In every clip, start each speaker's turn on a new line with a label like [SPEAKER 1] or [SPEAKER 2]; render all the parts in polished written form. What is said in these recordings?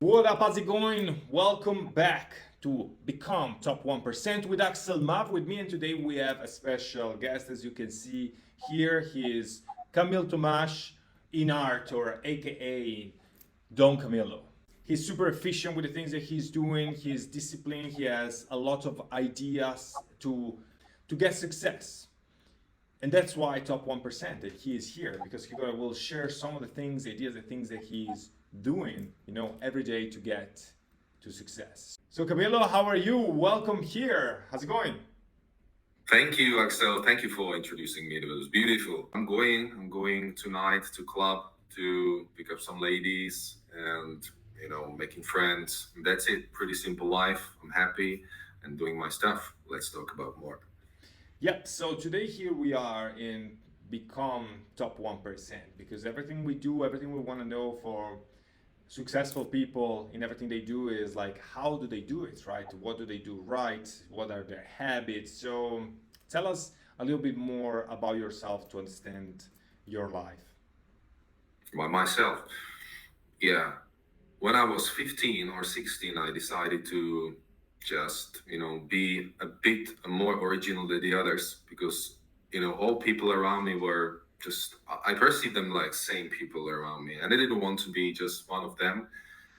[SPEAKER 1] What up, how's it going? Welcome back to Become Top 1% with Axel Maaw with me, and today we have a special guest. As you can see here, he is Camillo in art, or aka Don Camillo. He's super efficient with the things that he's doing. He's disciplined. He has a lot of ideas to get success. And that's why top 1% that he is here, because he will share some of the things, ideas, the things that he's doing, every day to get to success. So Camilo, how are you? Welcome here. How's it going?
[SPEAKER 2] Thank you, Axel. Thank you for introducing me. It was beautiful. I'm going tonight to club to pick up some ladies and making friends. That's it. Pretty simple life. I'm happy and doing my stuff. Let's talk about more.
[SPEAKER 1] Yep. So today here we are in Become Top 1%, because everything we do, everything we want to know for successful people in everything they do is like, how do they do it, right? What do they do right? What are their habits? So tell us a little bit more about yourself to understand your life.
[SPEAKER 2] By myself, yeah. When I was 15 or 16, I decided to just be a bit more original than the others because all people around me were just I perceived them like same people around me, and I didn't want to be just one of them.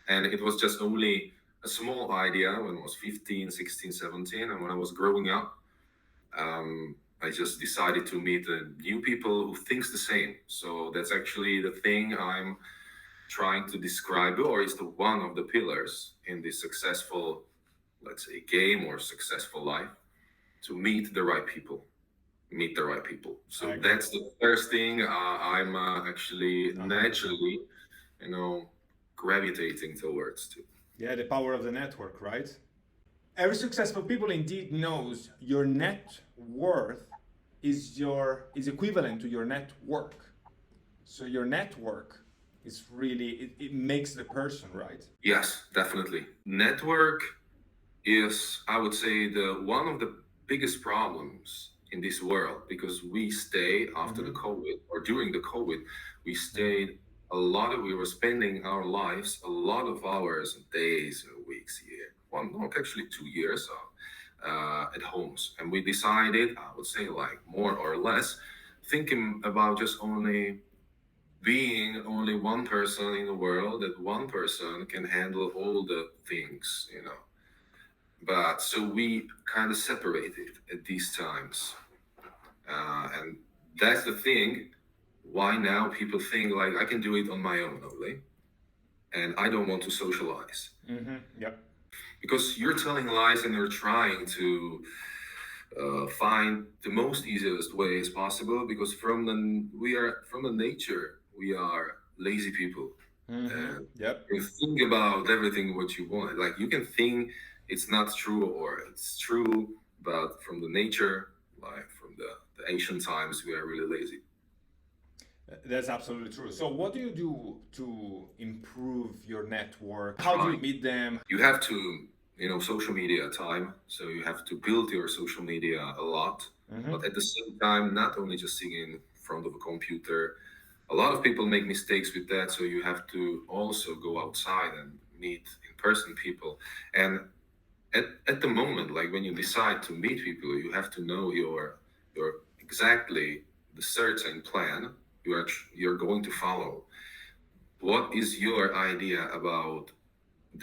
[SPEAKER 2] And it was just only a small idea when I was 15, 16, 17, and when I was growing up, I just decided to meet new people who thinks the same. So that's actually the thing I'm trying to describe, or is the one of the pillars in this successful, let's say, game or successful life, to meet the right people. Meet the right people.
[SPEAKER 1] I
[SPEAKER 2] So
[SPEAKER 1] agree.
[SPEAKER 2] that's the first thing I'm actually
[SPEAKER 1] 100%.
[SPEAKER 2] naturally, you know, gravitating towards too.
[SPEAKER 1] Yeah, the power of the network, right? Every successful people indeed knows your net worth is equivalent to your network. So your network is really it makes the person, right?
[SPEAKER 2] Yes, definitely. Network is, I would say, the one of the biggest problems in this world because we stay after the
[SPEAKER 1] Mm-hmm.
[SPEAKER 2] COVID or during the COVID, we
[SPEAKER 1] Mm-hmm.
[SPEAKER 2] stayed we were spending our lives a lot of hours, days, weeks, year, one, not actually 2 years at homes. And we decided, I would say, like more or less, thinking about just only being only one person in the world, that one person can handle all the things. But so we kind of separated at these times, and that's the thing. Why now people think like I can do it on my own only, and I don't want to socialize
[SPEAKER 1] Mm-hmm. Yep.
[SPEAKER 2] because you're telling lies and you're trying to find the most easiest way as possible. Because from the nature we are lazy people,
[SPEAKER 1] Mm-hmm.
[SPEAKER 2] and
[SPEAKER 1] Yep.
[SPEAKER 2] you think about everything what you want. Like you can think it's not true or it's true, but from the nature, like from the ancient times, we are really lazy.
[SPEAKER 1] That's absolutely true. So what do you do to improve your network? How do you
[SPEAKER 2] Trying.
[SPEAKER 1] meet them?
[SPEAKER 2] You have to, social media time. So you have to build your social media a lot,
[SPEAKER 1] Mm-hmm.
[SPEAKER 2] but at the same time, not only just sitting in front of a computer. A lot of people make mistakes with that. So you have to also go outside and meet in person people. And at the moment, like when you decide to meet people, you have to know your exactly the certain plan you're going to follow. What is your idea about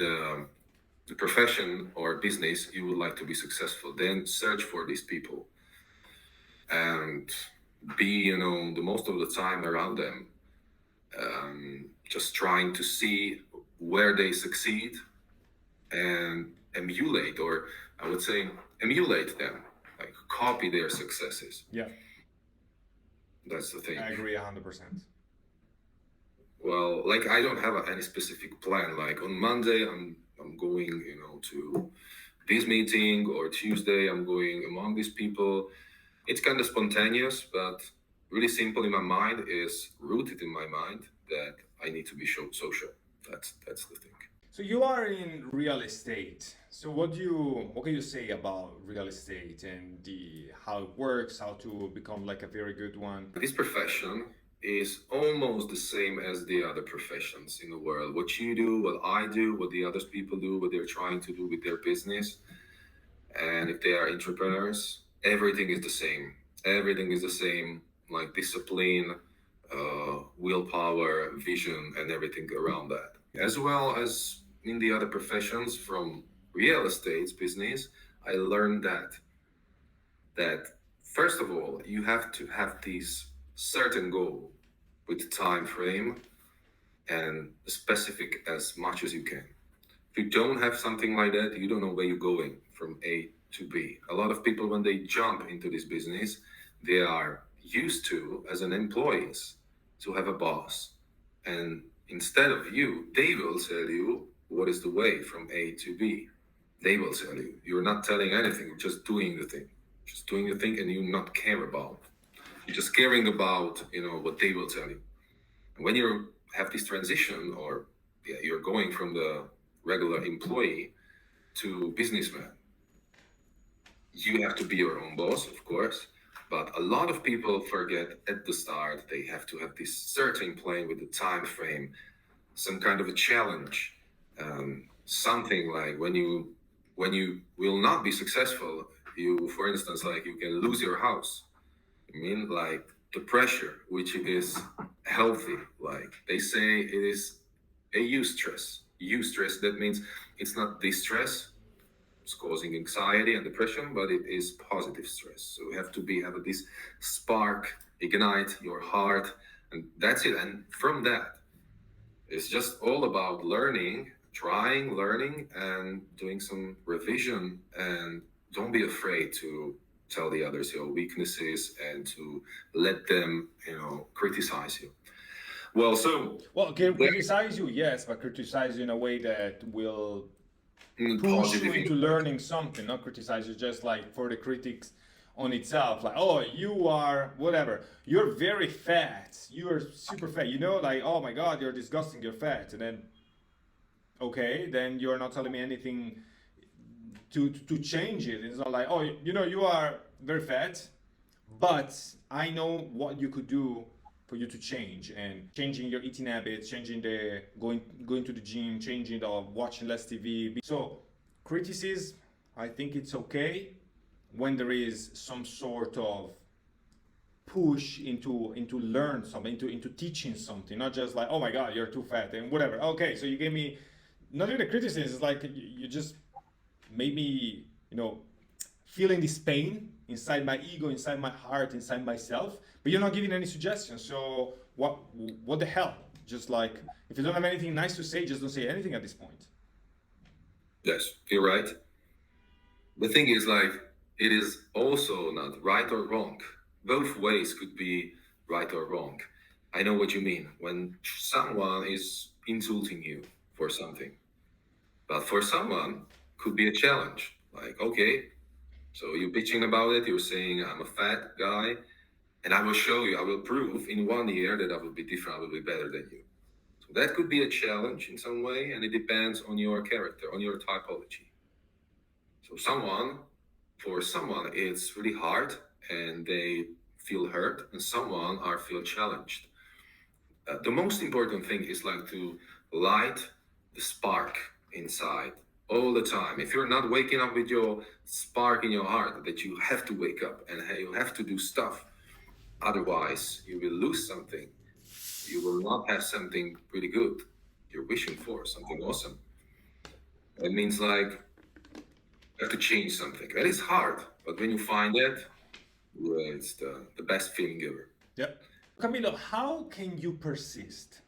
[SPEAKER 2] the the profession or business you would like to be successful? Then search for these people and be the most of the time around them, just trying to see where they succeed and emulate, or I would say emulate them, like copy their successes.
[SPEAKER 1] Yeah,
[SPEAKER 2] That's the thing.
[SPEAKER 1] I agree 100%.
[SPEAKER 2] Well, like I don't have any specific plan. Like on Monday, I'm going, to this meeting, or Tuesday, I'm going among these people. It's kind of spontaneous, but really simple in my mind, is rooted in my mind that I need to be social. That's the thing.
[SPEAKER 1] So you are in real estate. So what can you say about real estate and the how it works, how to become like a very good one?
[SPEAKER 2] This profession is almost the same as the other professions in the world. What you do, what I do, what the other people do, what they're trying to do with their business, and if they are entrepreneurs, everything is the same. Everything is the same, like discipline, willpower, vision, and everything around that. As well as in the other professions from real estate business, I learned that first of all, you have to have this certain goal with time frame and specific as much as you can. If you don't have something like that, you don't know where you're going from A to B. A lot of people, when they jump into this business, they are used to, as an employees, to have a boss. And instead of you, they will tell you what is the way from A to B. They will tell you. You're not telling anything, you're just doing the thing. Just doing the thing and you not care about. You're just caring about, what they will tell you. And when you have this transition, or you're going from the regular employee to businessman, you have to be your own boss, of course. But a lot of people forget at the start they have to have this certain plan with the time frame, some kind of a challenge, something like when you will not be successful, you, for instance, like you can lose your house. I mean, like the pressure, which is healthy. Like they say, it is a eustress. Eustress, that means it's not distress, it's causing anxiety and depression, but it is positive stress. So you have to have this spark, ignite your heart, and that's it. And from that, it's just all about learning, trying, learning, and doing some revision. And don't be afraid to tell the others your weaknesses and to let them, criticize you. Well, so
[SPEAKER 1] Well, can criticize you, yes, but criticize you in a way that will push you
[SPEAKER 2] positive.
[SPEAKER 1] into learning something, not criticize you just like for the critics on itself, like, oh, you are whatever, you're very fat, you're super fat, like, oh my god, you're disgusting, you're fat, and then okay, then you're not telling me anything to change it. It's not like, oh, you are very fat, but I know what you could do for you to change, and changing your eating habits, changing the going to the gym, changing the watching less TV. So criticism, I think it's okay when there is some sort of push into learn something, into teaching something, not just like, oh my god, you're too fat and whatever. Okay, so you gave me not even a criticism, it's like you just made me, feeling this pain inside my ego, inside my heart, inside myself, but you're not giving any suggestions. So what the hell? Just like, if you don't have anything nice to say, just don't say anything at this point.
[SPEAKER 2] Yes, you're right. The thing is, like, it is also not right or wrong. Both ways could be right or wrong. I know what you mean when someone is insulting you for something, but for someone could be a challenge. Like, okay, so you're bitching about it, you're saying I'm a fat guy, and I will show you, I will prove in 1 year that I will be different, I will be better than you. So that could be a challenge in some way, and it depends on your character, on your typology. So for someone, it's really hard and they feel hurt, and someone are feel challenged. The most important thing is like to light the spark inside all the time. If you're not waking up with your spark in your heart, that you have to wake up and you have to do stuff, otherwise you will lose something. You will not have something pretty good you're wishing for, something awesome. It means like you have to change something. And it's hard, but when you find it, well, it's the best feeling ever.
[SPEAKER 1] Yep. Camilo, how can you persist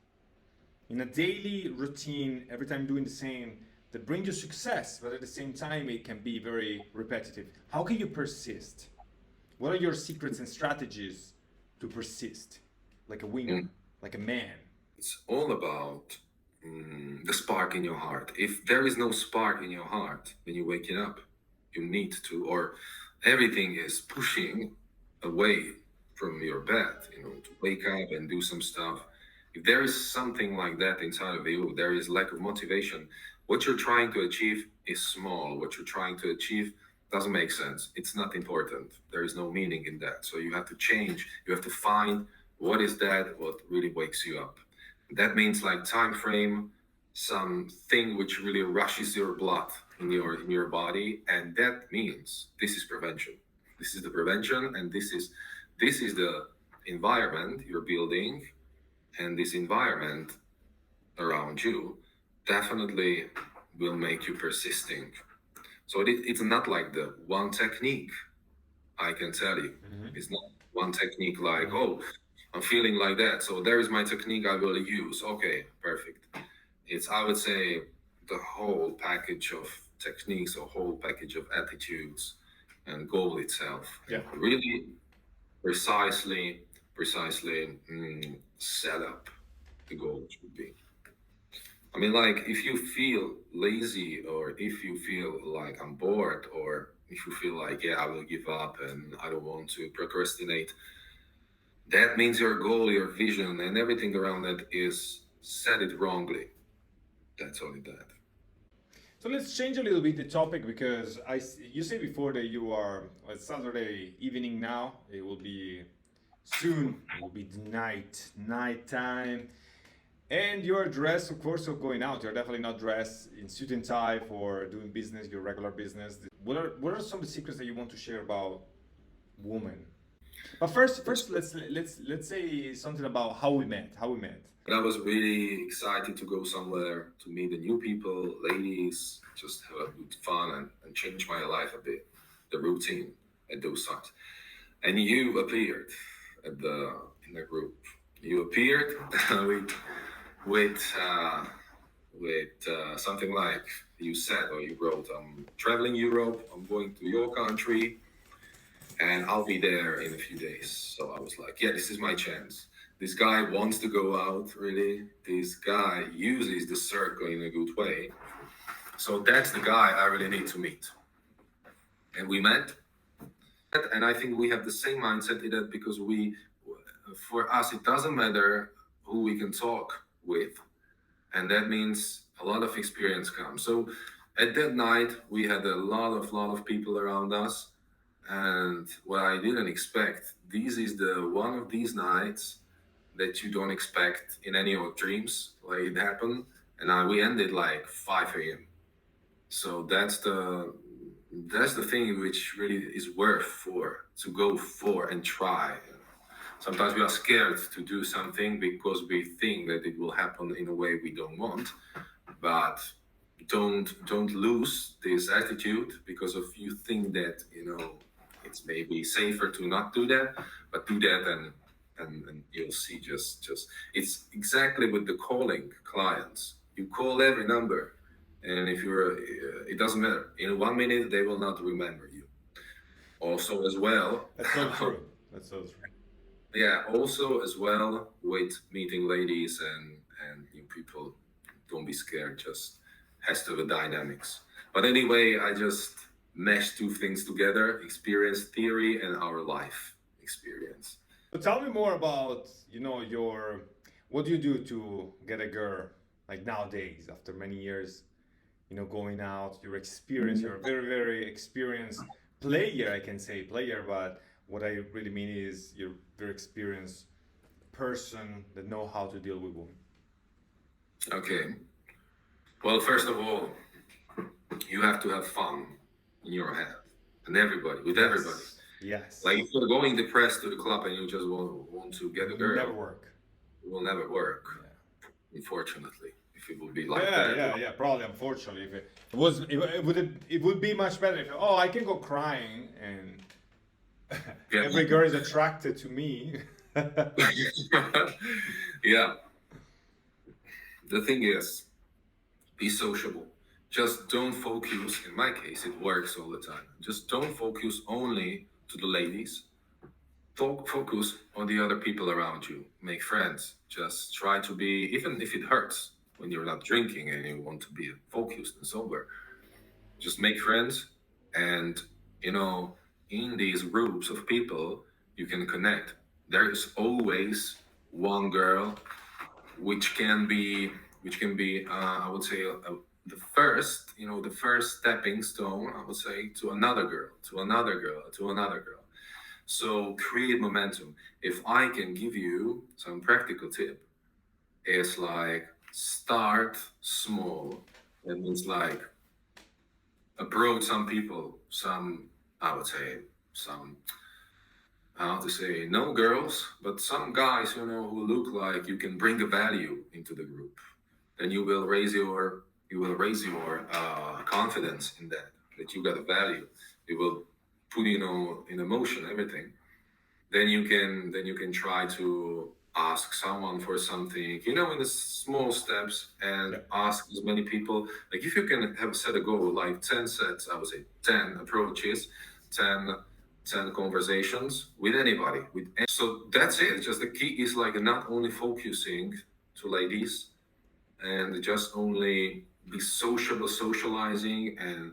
[SPEAKER 1] in a daily routine, every time doing the same, that brings you success, but at the same time it can be very repetitive? How can you persist? What are your secrets and strategies to persist like a winner, like a man?
[SPEAKER 2] It's all about the spark in your heart. If there is no spark in your heart when you're waking up, you need to, or everything is pushing away from your bed, to wake up and do some stuff. If there is something like that inside of you, there is lack of motivation. What you're trying to achieve is small. What you're trying to achieve doesn't make sense. It's not important. There is no meaning in that. So you have to change. You have to find What is that? What really wakes you up? That means like time frame, something which really rushes your blood in your body, and that means this is prevention. This is the prevention, and this is the environment you're building, and this environment around you definitely will make you persisting. So it's not like the one technique. I can tell you,
[SPEAKER 1] Mhm.
[SPEAKER 2] it's not one technique like,
[SPEAKER 1] Mhm.
[SPEAKER 2] oh, I'm feeling like that, so there is my technique I will use. Okay, perfect. It's, I would say, the whole package of techniques, a whole package of attitudes and goal itself.
[SPEAKER 1] Yeah.
[SPEAKER 2] Really precisely set up the goal should be. I mean, like, if you feel lazy or if you feel like I'm bored or if you feel like, yeah, I will give up and I don't want to procrastinate, that means your goal, your vision, and everything around it is set it wrongly. That's only that.
[SPEAKER 1] So let's change a little bit the topic because you said before that you are, well, it's Saturday evening now. It will be soon. It will be night time. And you're dressed, of course, for going out. You're definitely not dressed in suit and tie for doing business, your regular business. What are some of the secrets that you want to share about women? But first let's say something about how we met. How we met.
[SPEAKER 2] And I was really excited to go somewhere to meet the new people, ladies, just have a good fun and change my life a bit, the routine at those times. And you appeared at the in the group. You appeared with with uh, something like you said or you wrote, I'm traveling Europe, I'm going to your country, and I'll be there in a few days. So I was like, yeah, this is my chance. This guy wants to go out, really. This guy uses the circle in a good way. So that's the guy I really need to meet. And we met, and I think we have the same mindset in that because for us, it doesn't matter who we can talk with, and that means a lot of experience comes. So at that night, we had a lot of people around us, and what I didn't expect, this is the one of these nights that you don't expect in any of your dreams, like it happened, and we ended like 5 a.m. So that's the thing which really is worth for to go for and try. Sometimes we are scared to do something because we think that it will happen in a way we don't want, but don't lose this attitude because of you think that it's maybe safer to not do that, but do that and you'll see just it's exactly with the calling clients. You call every number, and if you're it doesn't matter, in 1 minute they will not remember you. Also as well,
[SPEAKER 1] That's so true. That's so true.
[SPEAKER 2] yeah, also as well with meeting ladies and new people, don't be scared, just has to have a dynamics. But anyway, I just meshed two things together, experience theory and our life experience.
[SPEAKER 1] So tell me more about your what do you do to get a girl like nowadays after many years going out, your experience. You're a very experienced player, I can say player, but what I really mean is you're a very experienced person that know how to deal with women.
[SPEAKER 2] Okay, well, first of all, you have to have fun in your head, and everybody, with everybody.
[SPEAKER 1] Yes. Yes.
[SPEAKER 2] Like if you're going depressed to the club and you just want to get a
[SPEAKER 1] It will
[SPEAKER 2] girl,
[SPEAKER 1] never work.
[SPEAKER 2] it will never work,
[SPEAKER 1] Yeah.
[SPEAKER 2] unfortunately. If it would be like
[SPEAKER 1] Yeah,
[SPEAKER 2] that,
[SPEAKER 1] yeah. Probably, unfortunately, if it was, it would be much better if oh, I can go crying and
[SPEAKER 2] yeah.
[SPEAKER 1] every girl is attracted to me.
[SPEAKER 2] Yeah. The thing is, be sociable. Just don't focus. In my case, it works all the time. Just don't focus only to the ladies. Focus on the other people around you. Make friends. Just try to be, even if it hurts when you're not drinking and you want to be focused and sober. Just make friends, and you know, in these groups of people, you can connect. There is always one girl which can be I would say the first the first stepping stone, I would say, to another girl, to another girl, to another girl. So create momentum. If I can give you some practical tip, it's like start small. That means like approach some people, some, I would say, some, how to say, no girls, but some guys, who look like you can bring a value into the group. Then you will raise your confidence in that you got a value. You will put in emotion everything. Then you can try to ask someone for something, in the small steps, and
[SPEAKER 1] Yeah.
[SPEAKER 2] ask as many people. Like if you can have set a goal like 10 sets, I would say 10 approaches, 10 10 conversations with anybody, so that's it. Just the key is like not only focusing to ladies and just only be socializing, and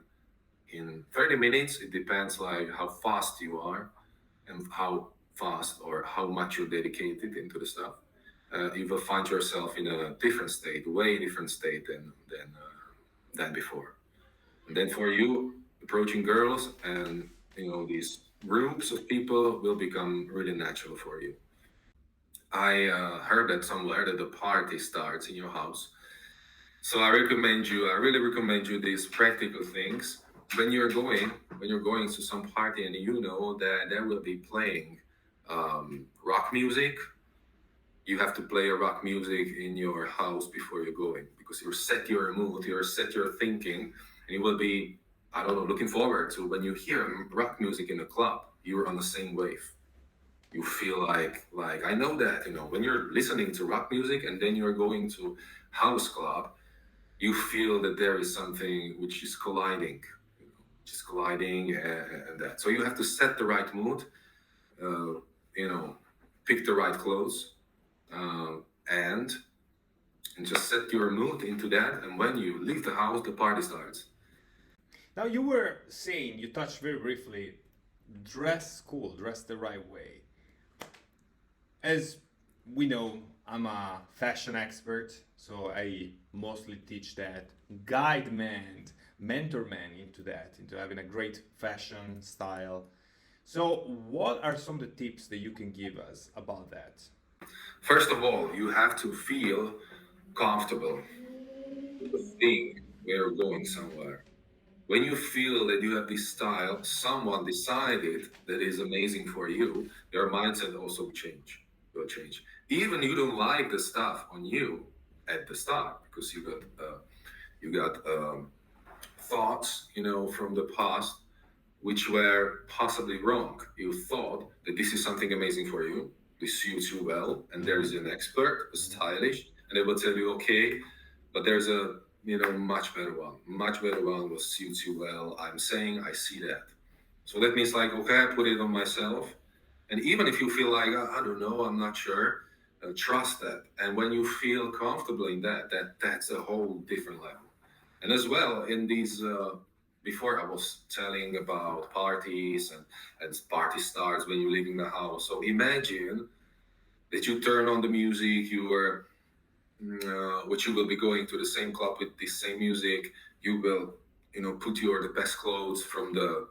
[SPEAKER 2] in 30 minutes it depends like how fast you are and how fast or how much you're dedicated into the stuff. You will find yourself in a different state, way different state than before. And then for you, approaching girls and these groups of people will become really natural for you. I heard that somewhere that the party starts in your house. So I really recommend you these practical things when you're going to some party and you know that they will be playing rock music. You have to play a rock music in your house before you're going, because you set your mood, you set your thinking, and you will be, I don't know, looking forward to when you hear rock music in a club. You're on the same wave. You feel like I know that when you're listening to rock music and then you're going to house club, you feel that there is something which is colliding, just colliding, and that. So you have to set the right mood, uh, you know, pick the right clothes, uh, and just set your mood into that. And when you leave the house, the party starts.
[SPEAKER 1] Now you were saying, you touched very briefly, dress cool, dress the right way. As we know, I'm a fashion expert, so I mostly teach that, guide men, mentor men into that, into having a great fashion style. So, what are some of the tips that you can give us about that?
[SPEAKER 2] First of all, you have to feel comfortable with the thing where you're going somewhere. When you feel that you have this style, someone decided that is amazing for you, your mindset also will change. Even you don't like the stuff on you at the start, because you got thoughts, from the past which were possibly wrong. You thought that this is something amazing for you, this suits you well, and there is an expert, a stylish, and they will tell you, okay, but there's a much better one will suit you well. I'm saying I see that. So that means like, okay, I put it on myself. And even if you feel like, I don't know, I'm not sure, trust that. And when you feel comfortable in that's a whole different level. And as well, in these, before I was telling about parties and party starts when you leave in the house. So imagine that you turn on the music, which you will be going to the same club with the same music. You will, put your the best clothes from the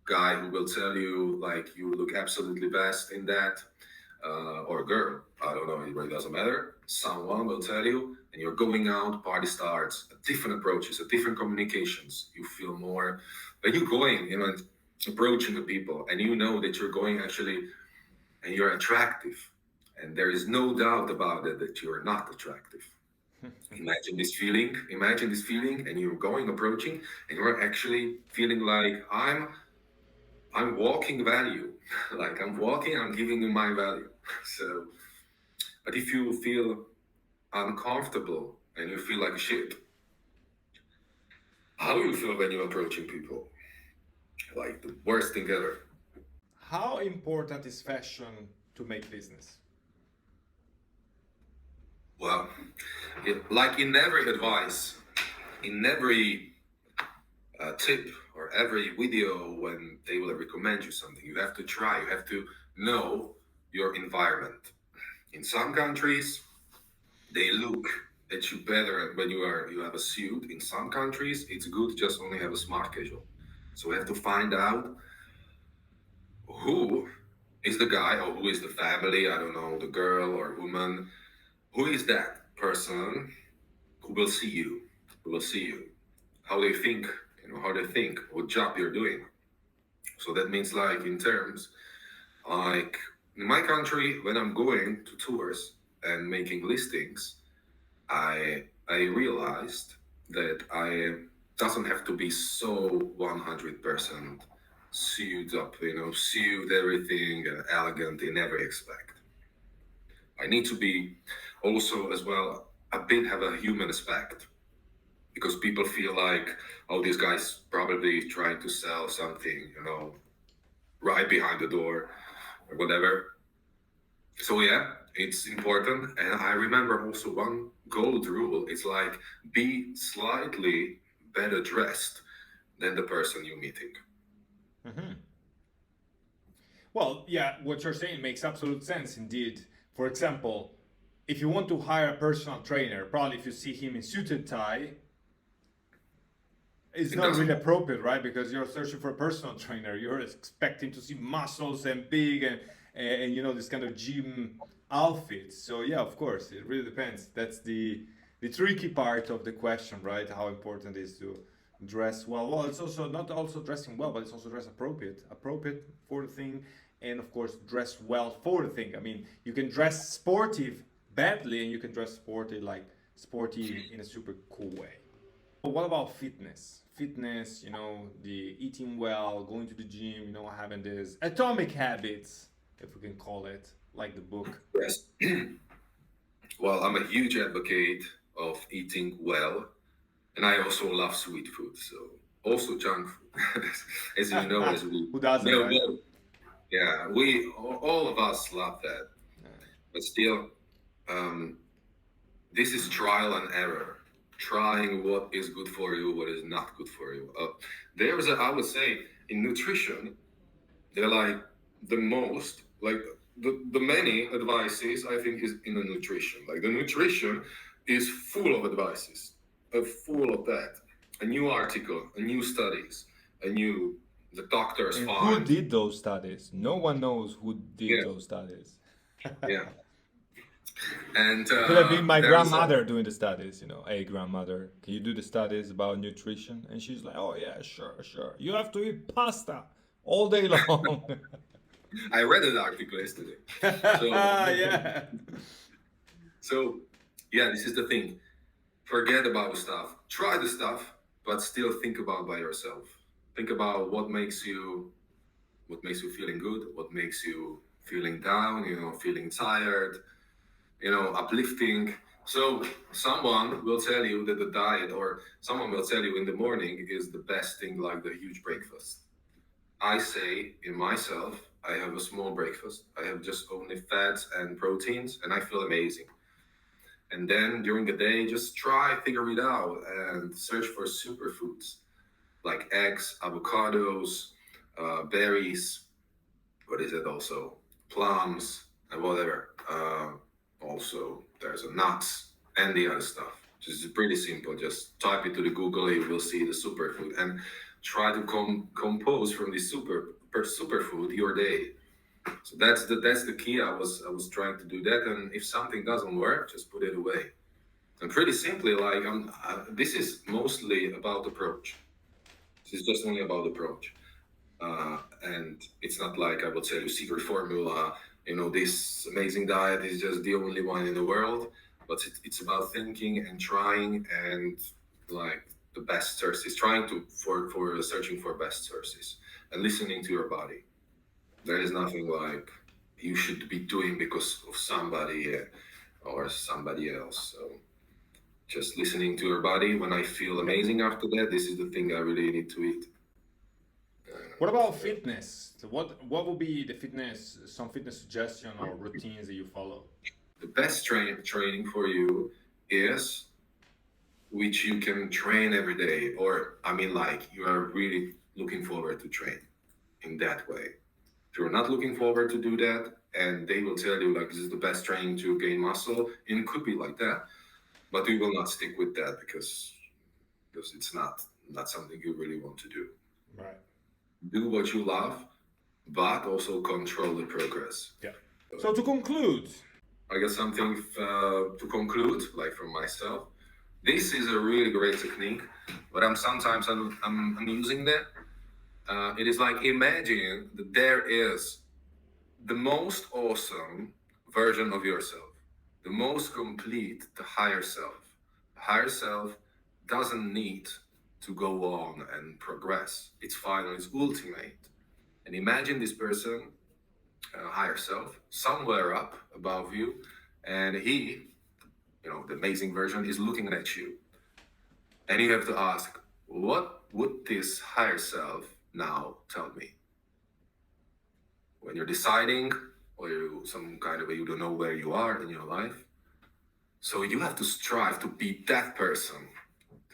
[SPEAKER 2] guy who will tell you like you look absolutely best in that, or girl. I don't know. It really doesn't matter. Someone will tell you, and you're going out. Party starts. Different approaches, different communications. You feel more when you're going, approaching the people, and you know that you're going actually, and you're attractive, and there is no doubt about it that you're not attractive. Imagine this feeling, and you're going approaching, and you're actually feeling like I'm walking value. Like I'm walking, I'm giving you my value. So, but if you feel uncomfortable and you feel like shit, how do you feel when you're approaching people? Like the worst thing ever.
[SPEAKER 1] How important is fashion to make business?
[SPEAKER 2] Well, like in every advice, in every tip or every video, when they will recommend you something, you have to try, you have to know your environment. In some countries, they look at you better when you have a suit. In some countries, it's good to just only have a smart casual. So we have to find out who is the guy, or who is the family, I don't know, the girl or woman, who is that person who will see you, who will see you, how they think, how they think, what job you're doing. So that means like in terms, like in my country, when I'm going to tours and making listings, I realized that I doesn't have to be so 100% suited up, suit everything elegant in every aspect. I need to be also as well a bit have a human aspect because people feel like, oh, this guy's probably trying to sell something, right behind the door or whatever. So yeah, it's important. And I remember also one gold rule. It's like be slightly better dressed than the person you're meeting.
[SPEAKER 1] Hmm. Well, yeah, what you're saying makes absolute sense indeed. For example, if you want to hire a personal trainer, probably if you see him in suited tie, it's
[SPEAKER 2] It
[SPEAKER 1] not really
[SPEAKER 2] doesn't.
[SPEAKER 1] appropriate, right? Because you're searching for a personal trainer. You're expecting to see muscles and big and this kind of gym outfits. So yeah, of course, it really depends. That's the tricky part of the question, right? How important it is to dress well. Well, it's also not also dressing well, but it's also dress appropriate for the thing, and of course dress well for the thing. I mean, you can dress sportive badly, and you can dress sporty in a super cool way. What about fitness? Fitness, the eating well, going to the gym, having these atomic habits, if we can call it, like the book.
[SPEAKER 2] Yes. Well, I'm a huge advocate of eating well, and I also love sweet food. So also junk food, as you know, as we
[SPEAKER 1] Who doesn't,
[SPEAKER 2] know
[SPEAKER 1] right?
[SPEAKER 2] both. Yeah, we all of us love that, but still, um, this is trial and error. Trying what is good for you, what is not good for you. I would say, in nutrition, they're like the most, like the many advices I think is in the nutrition. Like the nutrition is full of advices, full of that. A new article, a new studies, a new, the doctors
[SPEAKER 1] And who
[SPEAKER 2] find.
[SPEAKER 1] did those studies? No one knows who did
[SPEAKER 2] Yeah,
[SPEAKER 1] those studies.
[SPEAKER 2] yeah. And
[SPEAKER 1] It could have been my
[SPEAKER 2] there's a,
[SPEAKER 1] grandmother doing the studies, Hey, grandmother, can you do the studies about nutrition? And she's like, oh, yeah, sure, sure. You have to eat pasta all day long.
[SPEAKER 2] I read an article yesterday. So,
[SPEAKER 1] Yeah.
[SPEAKER 2] so yeah, this is the thing. Forget about stuff. Try the stuff, but still think about by yourself. Think about what makes you feeling good, what makes you feeling down, feeling tired, uplifting. So someone will tell you that the diet, or someone will tell you in the morning is the best thing, like the huge breakfast. I say in myself, I have a small breakfast. I have just only fats and proteins, and I feel amazing. And then during the day, just try, figure it out, and search for superfoods like eggs, avocados, berries. What is it also? Plums and whatever. Also, there's a nuts and the other stuff. Just pretty simple. Just type it to the Google, you will see the superfood, and try to compose from this superfood your day. So that's the key. I was trying to do that, and if something doesn't work, just put it away. And pretty simply, like this is mostly about approach. This is just only about approach. And it's not like I will tell you secret formula. This amazing diet is just the only one in the world. But it's about thinking and trying and like the best sources, trying to for searching for best sources and listening to your body. There is nothing like you should be doing because of somebody or somebody else. So just listening to your body. When I feel amazing after that, this is the thing I really need to eat.
[SPEAKER 1] What about fitness? So what would be some fitness suggestion or routines that you follow?
[SPEAKER 2] The best training for you is which you can train every day, or I mean, like you are really looking forward to train in that way. If you're not looking forward to do that, and they will tell you like this is the best training to gain muscle, and it could be like that, but you will not stick with that because it's not something you really want to do.
[SPEAKER 1] Right.
[SPEAKER 2] Do what you love, but also control the progress.
[SPEAKER 1] Yeah. So to conclude,
[SPEAKER 2] I got something to conclude, like from myself. This is a really great technique, but I'm using that. It is like imagine that there is the most awesome version of yourself, the most complete, the higher self. The higher self doesn't need to go on and progress. It's final, it's ultimate. And imagine this person, higher self, somewhere up above you, and he, the amazing version, is looking at you. And you have to ask, what would this higher self now tell me? When you're deciding, or some kind of way you don't know where you are in your life. So you have to strive to be that person,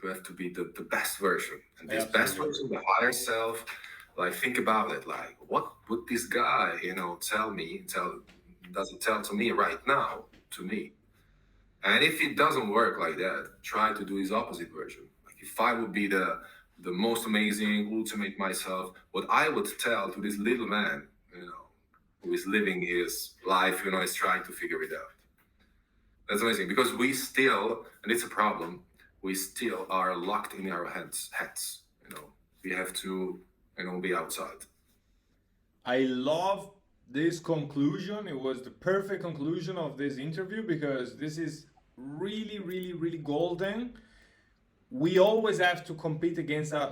[SPEAKER 2] to have to be the best version. And this best version, the higher self, like think about it, like what would this guy, doesn't tell to me right now, to me. And if it doesn't work like that, try to do his opposite version. Like if I would be the most amazing, ultimate myself, what I would tell to this little man, who is living his life, is trying to figure it out. That's amazing because we still, and it's a problem, we still are locked in our heads. We have to, be outside.
[SPEAKER 1] I love this conclusion. It was the perfect conclusion of this interview because this is really, really, really golden. We always have to compete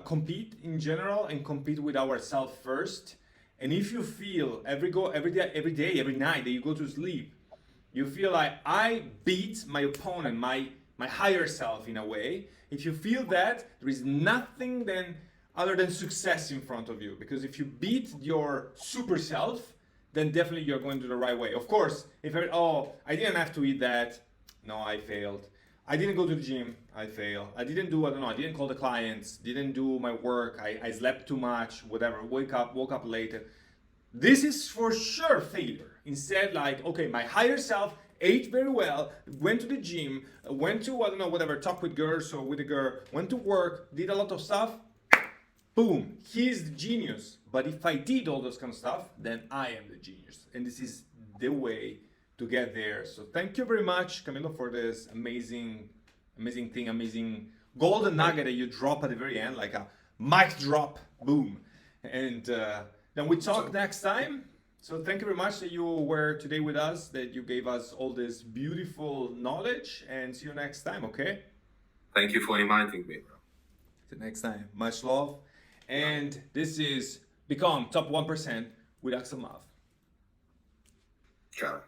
[SPEAKER 1] compete in general and compete with ourselves first. And if you feel every day, every night that you go to sleep, you feel like I beat my opponent, my higher self in a way. If you feel that, there is nothing other than success in front of you. Because if you beat your super self, then definitely you're going to the right way. Of course, if I didn't have to eat that, no, I failed. I didn't go to the gym, I failed. I didn't I didn't call the clients, didn't do my work, I slept too much, whatever, woke up later. This is for sure failure. Instead, like, okay, my higher self ate very well, went to the gym, went to, whatever, talk with girls or with a girl, went to work, did a lot of stuff. Boom, he's the genius. But if I did all those kind of stuff, then I am the genius. And this is the way to get there. So thank you very much, Camillo, for this amazing golden nugget that you drop at the very end, like a mic drop, boom. And then we talk next time. So thank you very much that you were today with us, that you gave us all this beautiful knowledge, and see you next time, okay?
[SPEAKER 2] Thank you for inviting me, bro.
[SPEAKER 1] See you next time. Much love. And this is Become Top 1% with Axel Maaw.
[SPEAKER 2] Ciao.